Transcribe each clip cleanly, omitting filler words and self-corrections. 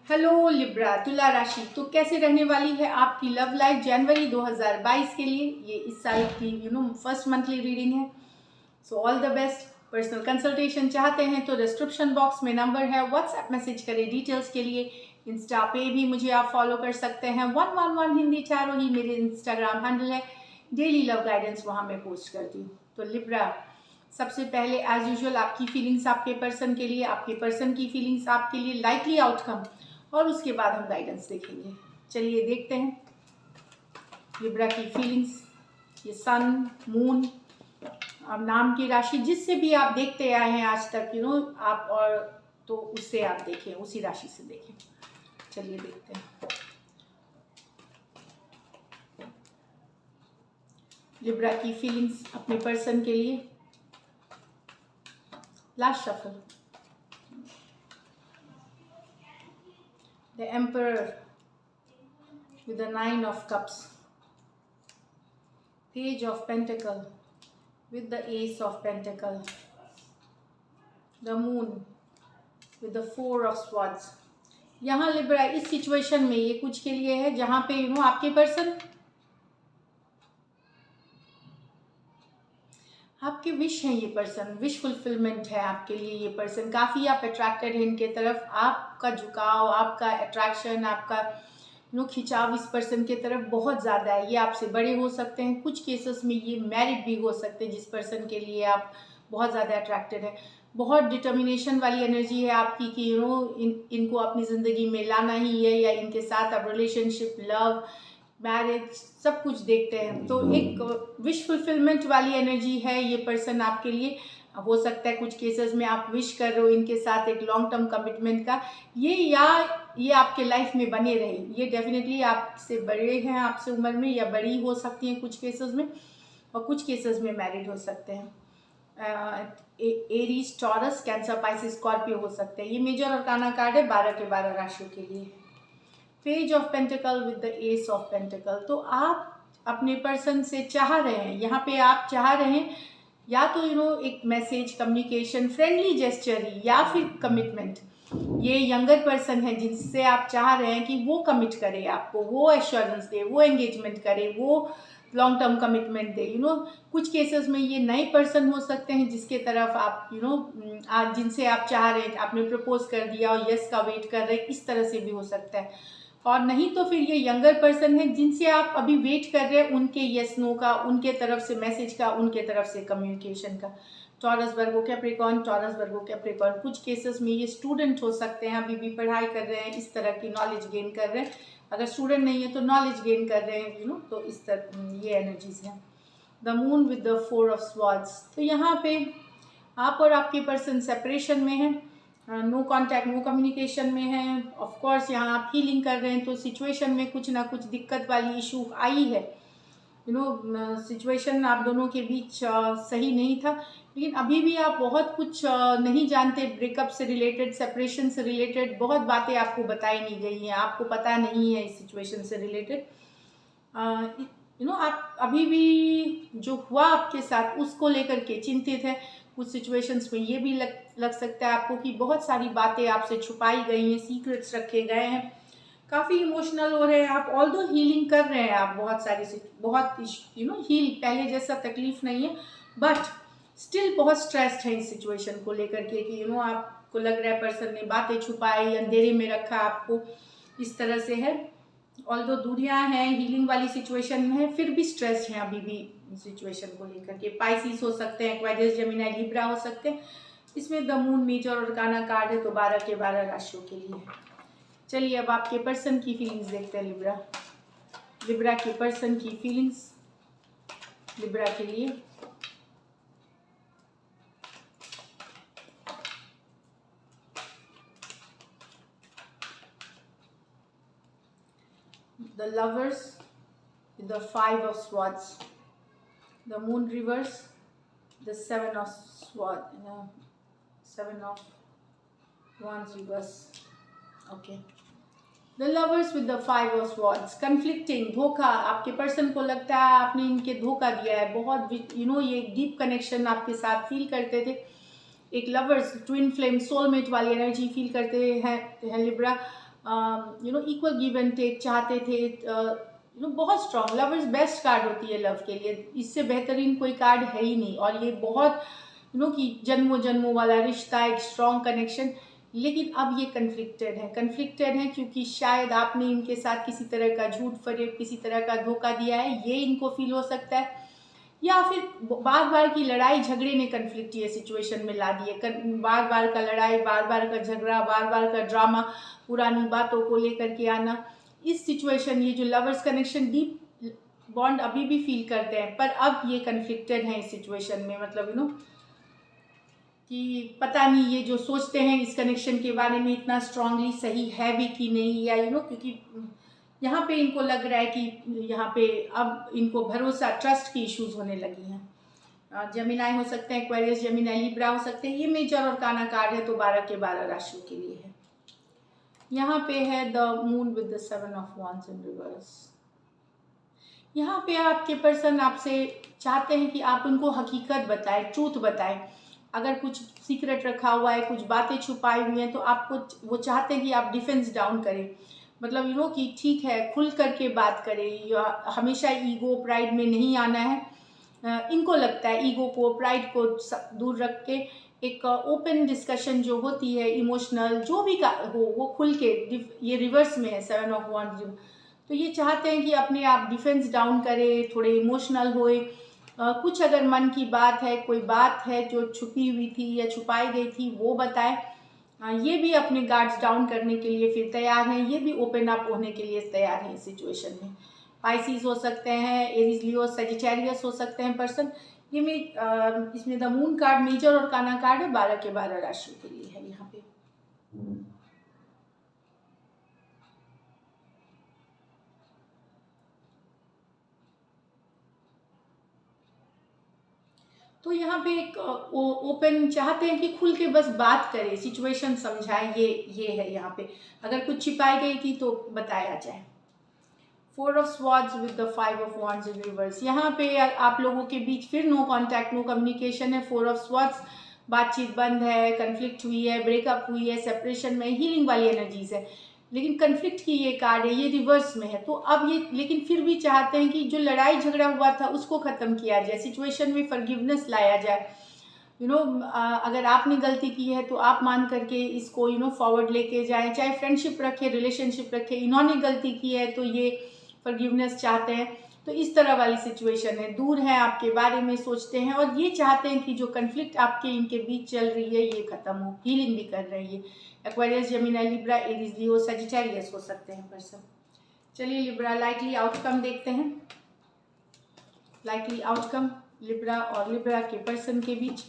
Hello Libra तुला राशि। तो कैसे रहने वाली है आपकी लव लाइफ जनवरी 2022 के लिए। ये इस साल की फर्स्ट मंथली रीडिंग है। So all the best. Personal consultation चाहते हैं तो डिस्क्रिप्शन बॉक्स में नंबर है, व्हाट्सएप मैसेज करें डिटेल्स के लिए। इंस्टा पे भी मुझे आप फॉलो कर सकते हैं, 111 हिंदी चारों ही मेरे इंस्टाग्राम हैंडल है। डेली लव गाइडेंस वहाँ मैं पोस्ट करती हूँ। तो लिब्रा, सबसे पहले एज यूजुअल आपकी फीलिंग्स आपके पर्सन के लिए, आपके पर्सन की फीलिंग्स आपके लिए, लाइकली आउटकम, और उसके बाद हम गाइडेंस देखेंगे। चलिए देखते हैं लिब्रा की फीलिंग्स। ये सन, मून, अब नाम की राशि जिससे भी आप देखते आए हैं आज तक, आप, और तो उससे आप देखें, उसी राशि से देखें। चलिए देखते हैं लिब्रा की फीलिंग्स अपने पर्सन के लिए। Last shuffle, the emperor with the 9 of cups, page of pentacle with the ace of pentacle, the moon with the 4 of swords। यहाँ लिब्रा इस सिचुएशन में ये कुछ के लिए है जहाँ पे आपके पर्सन आपके विश हैं। ये पर्सन विश फुलफिलमेंट है आपके लिए। ये पर्सन काफ़ी आप अट्रैक्टेड हैं इनके तरफ। आपका झुकाव, आपका अट्रैक्शन, आपका खिंचाव इस पर्सन के तरफ बहुत ज़्यादा है। ये आपसे बड़े हो सकते हैं, कुछ केसेस में ये मैरिड भी हो सकते हैं जिस पर्सन के लिए आप बहुत ज़्यादा अट्रैक्टेड है। बहुत डिटर्मिनेशन वाली एनर्जी है आपकी कि इनको अपनी ज़िंदगी में लाना ही है, या इनके साथ आप रिलेशनशिप, लव, मैरिज सब कुछ देखते हैं। तो एक विश फुलफिलमेंट वाली एनर्जी है ये पर्सन आपके लिए। हो सकता है कुछ केसेस में आप विश कर रहे हो इनके साथ एक लॉन्ग टर्म कमिटमेंट का, ये आपके लाइफ में बने रहे। ये डेफिनेटली आपसे बड़े हैं, आपसे उम्र में, या बड़ी हो सकती हैं कुछ केसेस में, और कुछ केसेस में मैरिड हो सकते हैं। Aries, taurus, cancer, Pisces, Scorpio हो सकते हैं। ये मेजर और काना कार्ड है 12 के 12 राशियों के लिए। Page of pentacle with the S of pentacle. तो आप अपने पर्सन से चाह रहे हैं, यहाँ पे आप चाह रहे हैं या तो एक मैसेज, कम्युनिकेशन, फ्रेंडली जेस्चर ही, या फिर कमिटमेंट। ये यंगर पर्सन है जिनसे आप चाह रहे हैं कि वो कमिट करे आपको, वो एश्योरेंस दे, वो एंगेजमेंट करे, वो लॉन्ग टर्म कमिटमेंट दे। कुछ केसेस में ये नए पर्सन हो सकते हैं जिसके तरफ आप आज जिनसे आप चाह रहे हैं, आपने प्रपोज कर दिया और यस का वेट कर रहे हैं, इस तरह से भी हो सकता है। और नहीं तो फिर ये यंगर पर्सन है जिनसे आप अभी वेट कर रहे हैं उनके यस नो का, उनके तरफ से मैसेज का, उनके तरफ से कम्युनिकेशन का। टॉरस, वर्गो, कैप्रिकॉर्न, टॉरस, वर्गो, कैप्रिकॉर्न। कुछ केसेस में ये स्टूडेंट हो सकते हैं, अभी भी पढ़ाई कर रहे हैं, इस तरह की नॉलेज गेन कर रहे हैं। अगर स्टूडेंट नहीं है तो नॉलेज गेन कर रहे हैं, तो इस तरह ये एनर्जीज हैं। The moon with the 4 of swords. तो यहाँ पे आप और आपके पर्सन सेपरेशन में है, नो कांटेक्ट, नो कम्युनिकेशन में है। ऑफ कोर्स यहाँ आप हीलिंग कर रहे हैं तो सिचुएशन में कुछ ना कुछ दिक्कत वाली इशू आई है। सिचुएशन आप दोनों के बीच सही नहीं था, लेकिन अभी भी आप बहुत कुछ नहीं जानते। ब्रेकअप से रिलेटेड, सेपरेशन से रिलेटेड बहुत बातें आपको बताई नहीं गई हैं, आपको पता नहीं है इस सिचुएशन से रिलेटेड। आप अभी भी जो हुआ आपके साथ उसको लेकर के चिंतित है। कुछ सिचुएशंस में ये भी लग सकता है आपको कि बहुत सारी बातें आपसे छुपाई गई हैं, सीक्रेट्स रखे गए हैं। काफ़ी इमोशनल हो रहे हैं आप, ऑल्दो हीलिंग कर रहे हैं आप बहुत सारी बहुत हील, पहले जैसा तकलीफ नहीं है, बट स्टिल बहुत स्ट्रेस्ड है इस सिचुएशन को लेकर के कि आपको लग रहा है पर्सन ने बातें छुपाई, अंधेरे में रखा आपको, इस तरह से है। ऑल्दो दूरियां हैं, हीलिंग वाली सिचुएशन में है, फिर भी स्ट्रेस्ड हैं अभी भी सिचुएशन को लेकर के। पाइसिस हो सकते हैं, एक्वेरियस, जेमिनी, लिब्रा हो सकते हैं। इसमें द मून, मेजर और काना कार्ड है, तो 12 के 12 राशियों के लिए। चलिए अब आपके पर्सन की फीलिंग्स देखते हैं लिब्रा। लिब्रा के पर्सन की फीलिंग्स लिब्रा के लिए। The lovers with the 5 of swords, the moon reverse, the 7 of swords, 7 of wands reverse. Okay. The lovers with the 5 of swords, conflicting, धोखा। आपके पर्सन को लगता है आपने इनके धोखा दिया है बहुत। ये डीप कनेक्शन आपके साथ फील करते थे। एक लवर्स, ट्विन फ्लेम, सोलमेट वाली एनर्जी फील करते हैं Libra. Equal give and take चाहते थे, बहुत स्ट्रांग। लवर्स बेस्ट कार्ड होती है लव के लिए, इससे बेहतरीन कोई कार्ड है ही नहीं। और ये बहुत कि जन्मों जन्मों वाला रिश्ता, एक स्ट्रांग कनेक्शन। लेकिन अब ये कन्फ्लिक्टेड है क्योंकि शायद आपने इनके साथ किसी तरह का झूठ फरेब, किसी तरह का धोखा दिया है, ये इनको फील हो सकता है। या फिर बार बार की लड़ाई झगड़े ने कन्फ्लिक्ट ये सिचुएशन में ला दिए। बार बार का लड़ाई, बार बार का झगड़ा, बार बार का ड्रामा, पुरानी बातों को लेकर के आना, इस सिचुएशन, ये जो लवर्स कनेक्शन डीप बॉन्ड अभी भी फील करते हैं, पर अब ये कन्फ्लिक्टेड है इस सिचुएशन में। मतलब कि पता नहीं ये जो सोचते हैं इस कनेक्शन के बारे में इतना स्ट्रांगली सही है भी कि नहीं, या क्योंकि यहाँ पे इनको लग रहा है कि यहाँ पे अब इनको भरोसा, ट्रस्ट की इश्यूज होने लगी हैं। जेमिनाई हो सकते हैं, एक्वेरियस, जेमिनाई, लिब्रा हो सकते हैं। ये मेजर और काना कार्ड है, तो 12 के 12 राशियों के लिए है। यहाँ पे है the moon with the 7 of wands in reverse. यहाँ पे आपके पर्सन आपसे चाहते हैं कि आप उनको हकीकत बताएं, ट्रूथ बताएं। अगर कुछ सीक्रेट रखा हुआ है, कुछ बातें छुपाई हुई हैं, तो आपको वो चाहते हैं कि आप डिफेंस डाउन करें। मतलब कि ठीक है, खुल करके बात करें, या हमेशा ईगो प्राइड में नहीं आना है। इनको लगता है ईगो को, प्राइड को दूर रख के एक ओपन डिस्कशन जो होती है, इमोशनल जो भी का हो, वो खुल के, ये रिवर्स में है 7 ऑफ वांड्स, तो ये चाहते हैं कि अपने आप डिफेंस डाउन करें, थोड़े इमोशनल होए। कुछ अगर मन की बात है, कोई बात है जो छुपी हुई थी या छुपाई गई थी, वो बताएं। ये भी अपने गार्ड्स डाउन करने के लिए फिर तैयार हैं, ये भी ओपन अप होने के लिए तैयार हैं इस सिचुएशन में। पाइसिस हो सकते हैं, एरीज, लियो, सजिटेरियस हो सकते हैं पर्सन। ये मेरी इसमें द मून कार्ड मेजर और काना कार्ड है, 12 के 12 राशियों के लिए है यहाँ पे। तो यहाँ पे एक ओपन चाहते हैं कि खुल के बस बात करें, सिचुएशन समझाएं, ये है यहाँ पे। अगर कुछ छिपाई गई थी तो बताया जाए। 4 of swords with the 5 of wands in reverse. यहाँ पे आप लोगों के बीच फिर नो कांटेक्ट, नो कम्युनिकेशन है। 4 ऑफ स्वॉर्ड्स, बातचीत बंद है, कन्फ्लिक्ट हुई है, ब्रेकअप हुई है, सेपरेशन में, हीलिंग वाली एनर्जीज है। लेकिन कन्फ्लिक्ट की ये कार्ड है, ये रिवर्स में है। तो अब ये लेकिन फिर भी चाहते हैं कि जो लड़ाई झगड़ा हुआ था उसको खत्म किया जाए, सिचुएशन में फॉरगिवनेस लाया जाए। अगर आपने गलती की है तो आप मान करके इसको फॉरवर्ड लेके जाएं, चाहे फ्रेंडशिप रखे, रिलेशनशिप रखे। इन्होंने गलती की है तो ये फॉरगिवनेस चाहते हैं। तो इस तरह वाली सिचुएशन है, दूर है, आपके बारे में सोचते हैं, और ये चाहते हैं कि जो कन्फ्लिक्ट आपके इनके बीच चल रही है ये खत्म हो। हीलिंग भी कर रही है। एक्वेरियस, जेमिनी, लिब्रा, एरीज, लियो, सजिटेरियस हो सकते हैं पर्सन। चलिए लिब्रा लाइकली आउटकम देखते हैं। लाइकली आउटकम लिब्रा और लिब्रा के पर्सन के बीच।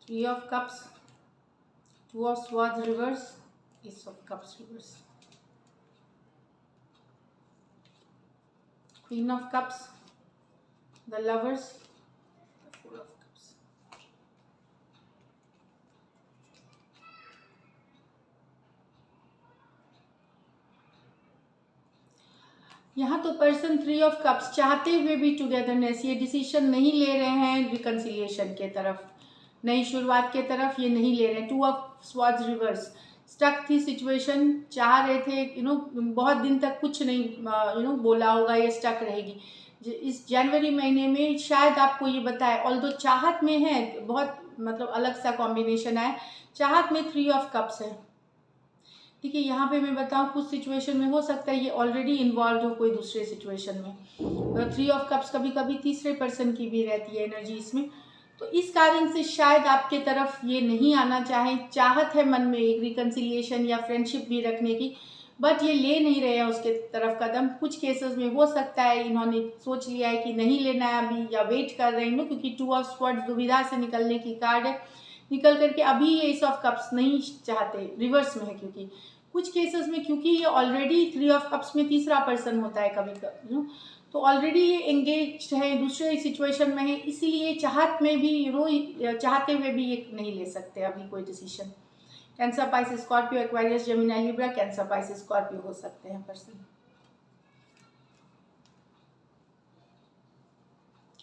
Three of Cups, 2 of Swords reverse, Ace of Cups reverse, Queen of Cups, the Lovers, the 4 of Cups. यहाँ तो पर्सन 3 ऑफ कप्स चाहते हुए भी टुगेदरनेस, ये डिसीजन नहीं ले रहे हैं रिकन्सिलिएशन के तरफ, नई शुरुआत के तरफ ये नहीं ले रहे हैं। 2 ऑफ स्वॉर्ड्स रिवर्स, स्टक थी सिचुएशन, चाह रहे थे बहुत दिन तक कुछ नहीं बोला होगा, ये स्टक रहेगी। इस जनवरी महीने में शायद आपको ये बताए, ऑल्दो चाहत में है, बहुत मतलब अलग सा कॉम्बिनेशन है। चाहत में 3 ऑफ कप्स है। ठीक है, यहाँ पे मैं बताऊँ कुछ सिचुएशन में हो सकता है ये ऑलरेडी इन्वॉल्व हो कोई दूसरे सिचुएशन में। 3 ऑफ कप्स कभी कभी तीसरे पर्सन की भी रहती है एनर्जी इसमें। तो इस कारण से शायद आपके तरफ ये नहीं आना चाहे, चाहत है मन में एक रिकन्सिलिएशन या फ्रेंडशिप भी रखने की, बट ये ले नहीं रहे हैं उसके तरफ कदम। कुछ केसेस में हो सकता है इन्होंने सोच लिया है कि नहीं लेना है अभी, या वेट कर रहे हैं, क्योंकि 2 ऑफ स्वॉर्ड्स दुविधा से निकलने की कार्ड है। निकल करके अभी ये एस ऑफ कप्स नहीं चाहते, रिवर्स में है, क्योंकि कुछ केसेस में, क्योंकि ये ऑलरेडी 3 ऑफ कप्स में तीसरा पर्सन होता है कभी कभी, तो ऑलरेडी ये एंगेज है, दूसरे सिचुएशन में है, इसीलिए चाहत में भी चाहते हुए भी ये नहीं ले सकते अभी कोई decision. Cancer, Pisces, Scorpio, Aquarius, Gemini, Libra, cancer, Pisces, Scorpio हो सकते हैं पर्सन।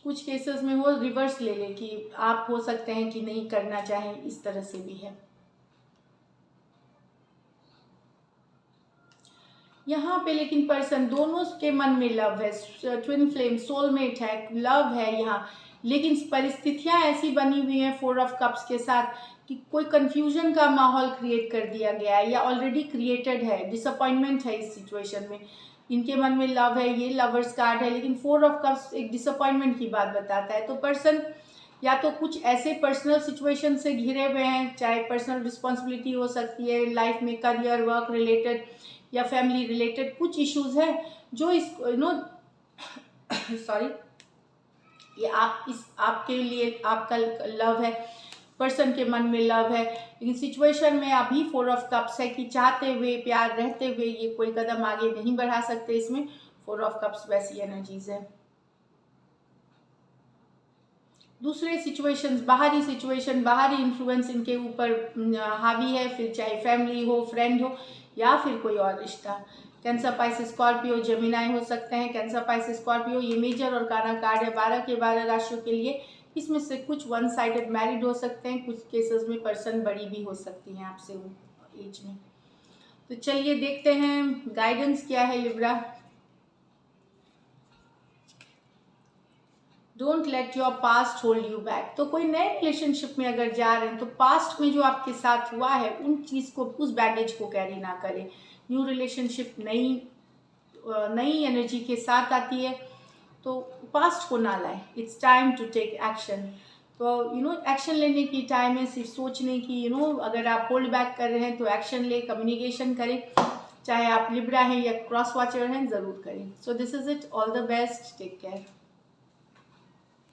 कुछ केसेस में वो रिवर्स ले ले कि आप हो सकते हैं कि नहीं करना चाहें, इस तरह से भी है। यहाँ पे लेकिन पर्सन दोनों के मन में लव है, ट्विन फ्लेम, सोलमेट है, लव है यहाँ, लेकिन परिस्थितियाँ ऐसी बनी हुई हैं 4 ऑफ कप्स के साथ कि कोई कंफ्यूजन का माहौल क्रिएट कर दिया गया है या ऑलरेडी क्रिएटेड है, डिसअपॉइंटमेंट है इस सिचुएशन में। इनके मन में लव है, ये लवर्स कार्ड है, लेकिन 4 ऑफ कप्स एक डिसअपॉइंटमेंट की बात बताता है। तो पर्सन या तो कुछ ऐसे पर्सनल सिचुएशन से घिरे हुए हैं, चाहे पर्सनल रिस्पॉन्सिबिलिटी हो सकती है लाइफ में, करियर, वर्क रिलेटेड या फैमिली रिलेटेड कुछ इश्यूज है जो इस सॉरी, ये आपके लिए आपका लव है, पर्सन के मन में लव है, लेकिन सिचुएशन में अभी 4 ऑफ कप्स है कि चाहते हुए, प्यार रहते हुए ये कोई कदम आगे नहीं बढ़ा सकते। इसमें 4 ऑफ कप्स वैसी एनर्जीज है। दूसरे सिचुएशंस, बाहरी सिचुएशन, बाहरी इन्फ्लुएंस इनके ऊपर हावी है, फिर चाहे फैमिली हो, फ्रेंड हो या फिर कोई और रिश्ता। कैंसर, पाइसेस, स्कॉर्पियो, जेमिनाई हो सकते हैं। कैंसर, पाइसेस, स्कॉर्पियो ये मेजर और काना कार्ड है 12 के 12 राशियों के लिए। इसमें से कुछ वन साइडेड मैरिड हो सकते हैं, कुछ केसेस में पर्सन बड़ी भी हो सकती हैं आपसे एज में। तो चलिए देखते हैं गाइडेंस क्या है Libra. Don't let your past hold you back. तो कोई नए रिलेशनशिप में अगर जा रहे हैं तो पास्ट में जो आपके साथ हुआ है उन चीज़ को, उस बैगेज को कैरी ना करें। न्यू रिलेशनशिप नई एनर्जी के साथ आती है, तो पास्ट को ना लाए। It's time to take action. तो एक्शन लेने की टाइम है, सिर्फ सोचने की। अगर आप होल्ड बैक कर रहे हैं तो एक्शन ले, कम्युनिकेशन करें, चाहे आप लिब्रा हैं या क्रॉस वॉचर हैं, ज़रूर करें। So this is it, all the best, take care.